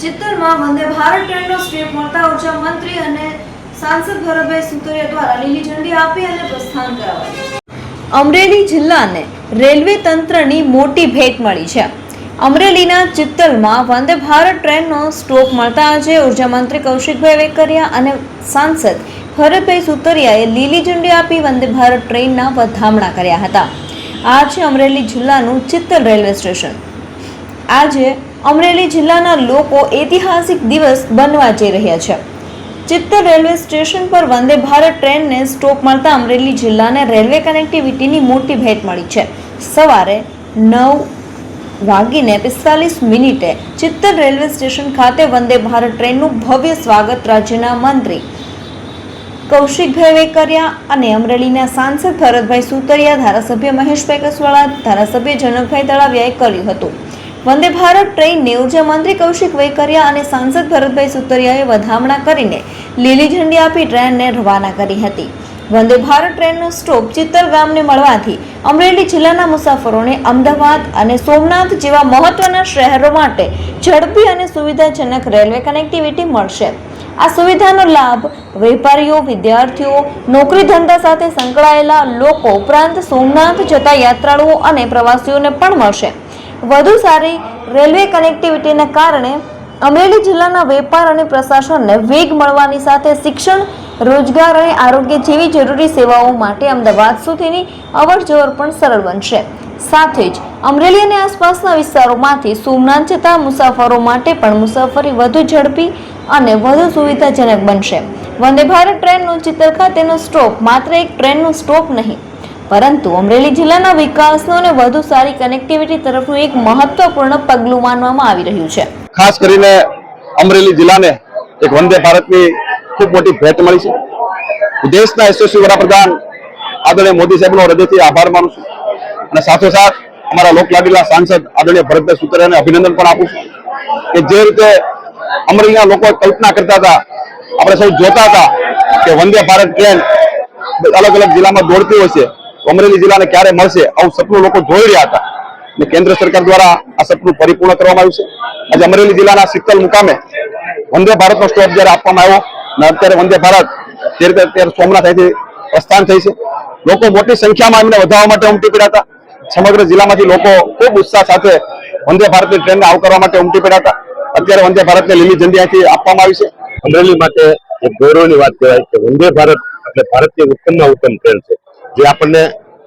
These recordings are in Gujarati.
ચિત્તરમાં વંદે ભારત ટ્રેનનો સ્ટેપ મળતા ઉર્જા મંત્રી અને સાંસદ ભરતભાઈ સુતરિયા દ્વારા લીલી ઝંડી આપી અને પ્રસ્થાન કરાવાયું। અમરેલી જિલ્લાને રેલવે તંત્રની મોટી ભેટ મળી છે। અમરેલીના ચિત્તલમાં વંદે ભારત ટ્રેનનો સ્ટોપ મળતા આજે ઉર્જા મંત્રી કૌશિકભાઈ વેકરિયા અને સાંસદ ભરતભાઈ સુતરિયાએ લીલી ઝંડી આપી વંદે ભારત ટ્રેનના વધામણા કર્યા હતા। આજે અમરેલી જિલ્લાનું ચિત્તલ રેલવે સ્ટેશન આજે અમરેલી જિલ્લાના લોકો ઐતિહાસિક દિવસ બનવા જઈ રહ્યા છે। ચિત્તલ રેલવે સ્ટેશન પર વંદે ભારત ટ્રેનને સ્ટોપ મળતા અમરેલી જિલ્લાને રેલવે કનેક્ટિવિટીની મોટી ભેટ મળી છે। સવારે 9:45 ચિત્તલ રેલવે સ્ટેશન ખાતે વંદે ભારત ટ્રેનનું ભવ્ય સ્વાગત રાજ્યના મંત્રી કૌશિકભાઈ વેકરિયા અને અમરેલીના સાંસદ ભરતભાઈ સુતરિયા, ધારાસભ્ય મહેશભાઈ કસવાળા, ધારાસભ્ય જનકભાઈ તળાવિયાએ કર્યું હતું। વંદે ભારત ટ્રેનને ઉર્જા મંત્રી કૌશિક વેકરિયા અને સાંસદ ભરતભાઈ સુતરિયાએ વધામણા કરીને લીલી ઝંડી આપી ટ્રેનને રવાના કરી હતી। વંદે ભારત ટ્રેનનો સ્ટોપ ચિત્તલ ગામને મળવાથી અમરેલી જિલ્લાના મુસાફરોને અમદાવાદ અને સોમનાથ જેવા મહત્વના શહેરો માટે ઝડપી અને સુવિધાજનક રેલવે કનેક્ટિવિટી મળશે। આ સુવિધાનો લાભ વેપારીઓ, વિદ્યાર્થીઓ, નોકરી ધંધા સાથે સંકળાયેલા લોકો ઉપરાંત સોમનાથ જતા યાત્રાળુઓ અને પ્રવાસીઓને પણ મળશે। વધુ સારી રેલવે કનેક્ટિવિટીને કારણે અમરેલી જિલ્લાના વેપાર અને પ્રશાસનને વેગ મળવાની સાથે શિક્ષણ, રોજગાર અને આરોગ્ય જેવી જરૂરી સેવાઓ માટે અમદાવાદ સુધીની અવરજવર પણ સરળ બનશે। સાથે જ અમરેલી અને આસપાસના વિસ્તારોમાંથી સોમનાથ જતા મુસાફરો માટે પણ મુસાફરી વધુ ઝડપી અને વધુ સુવિધાજનક બનશે। વંદે ભારત ટ્રેનનો ચિત્તલ ખાતેનો સ્ટોપ માત્ર એક ટ્રેનનો સ્ટોપ નહીં, પરંતુ અમરેલી જિલ્લાના વિકાસનો અને વધુ સારી કનેક્ટિવિટી તરફનું એક મહત્વપૂર્ણ પગલું માનવામાં આવી રહ્યું છે। ખાસ કરીને અમરેલી જિલ્લાને એક વંદે ભારતની ખૂબ મોટી ભેટ મળી છે। દેશના યશસ્વી વડાપ્રધાન આદરણીય મોદી સાહેબનો હૃદયથી આભાર માનું છું અને સાથોસાથ અમારા લોકલાડીલા સાંસદ આદરણીય ભરતભાઈ સુતરિયાને અભિનંદન પણ આપું છું કે જે રીતે અમરેલીના લોકો કલ્પના કરતા હતા, આપણે સૌ જોતા હતા કે વંદે ભારત ટ્રેન અલગ અલગ જિલ્લામાં દોડતી હોય છે, અમરેલી જિલ્લાને ક્યારે મળશે આવું સપનું લોકો જોઈ રહ્યા હતા અને કેન્દ્ર સરકાર દ્વારા આ સપનું પરિપૂર્ણ કરવામાં આવ્યું છે। આજે અમરેલી જિલ્લાના સિત્તલ મુકામે વંદે ભારતનો સ્ટોપ જ્યારે આપવામાં આવ્યો અને અત્યારે વંદે ભારત જે રીતે અત્યારે સોમનાથ અહીંથી પ્રસ્થાન થઈ છે, લોકો મોટી સંખ્યામાં એમને વધારવા માટે ઉમટી પડ્યા હતા। સમગ્ર જિલ્લામાંથી લોકો ખૂબ ઉત્સાહ સાથે વંદે ભારતની ટ્રેનને આવકારવા માટે ઉમટી પડ્યા હતા। અત્યારે વંદે ભારતને લીલી ઝંડી અહીંથી આપવામાં આવી છે। અમરેલી માટે એક ગૌરવની વાત કહેવાય કે વંદે ભારત એટલે ભારતની ઉત્તમમાં ઉત્તમ ટ્રેન છે જે આપણને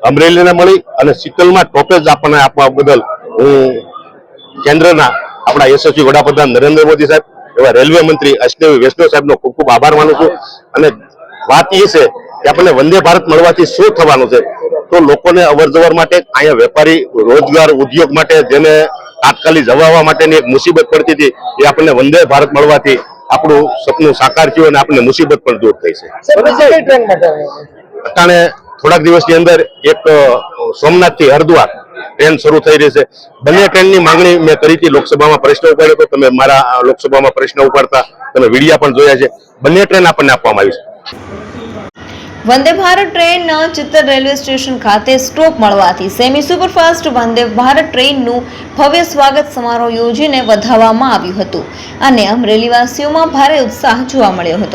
અમરેલીને મળી અને સિત્તલમાં ટોપે જ આપણને આપવા બદલ હું કેન્દ્રના આપણા યશસ્વી વડાપ્રધાન નરેન્દ્ર મોદી સાહેબ, એવા રેલવે મંત્રી અશ્વિની વૈષ્ણવ સાહેબનો ખૂબ ખૂબ આભાર માનું છું। અને વાત એ છે કે આપણને વંદે ભારત મળવાથી શું થવાનું છે, તો લોકોને અવર જવર માટે, અહીંયા વેપારી, રોજગાર, ઉદ્યોગ માટે જેને તાત્કાલિક જવા માટેની એક મુસીબત પડતી હતી, એ આપણને વંદે ભારત મળવાથી આપણું સપનું સાકાર થયું અને આપણને મુસીબત પણ દૂર થઈ છે। અત્યારે થોડાક દિવસની અંદર એક સોમનાથથી હરિદ્વાર ટ્રેન શરૂ થઈ રહી છે। બંને ટ્રેનની માંગણી મેં કરી હતી, લોકસભામાં પ્રશ્ન ઉપાડ્યો હતો, તમે મારા લોકસભામાં પ્રશ્ન ઉપાડતા તમે વિડીયા પણ જોયા છે। બંને ટ્રેન આપણને આપવામાં આવી છે। વંદે ભારત ટ્રેનના ચિત્તલ રેલવે સ્ટેશન ખાતે સ્ટોપ મળવાથી સેમી સુપરફાસ્ટ વંદે ભારત ટ્રેનનું ભવ્ય સ્વાગત સમારોહ યોજીને વધાવવામાં આવ્યું હતું અને અમરેલીવાસીઓમાં ભારે ઉત્સાહ જોવા મળ્યો હતો।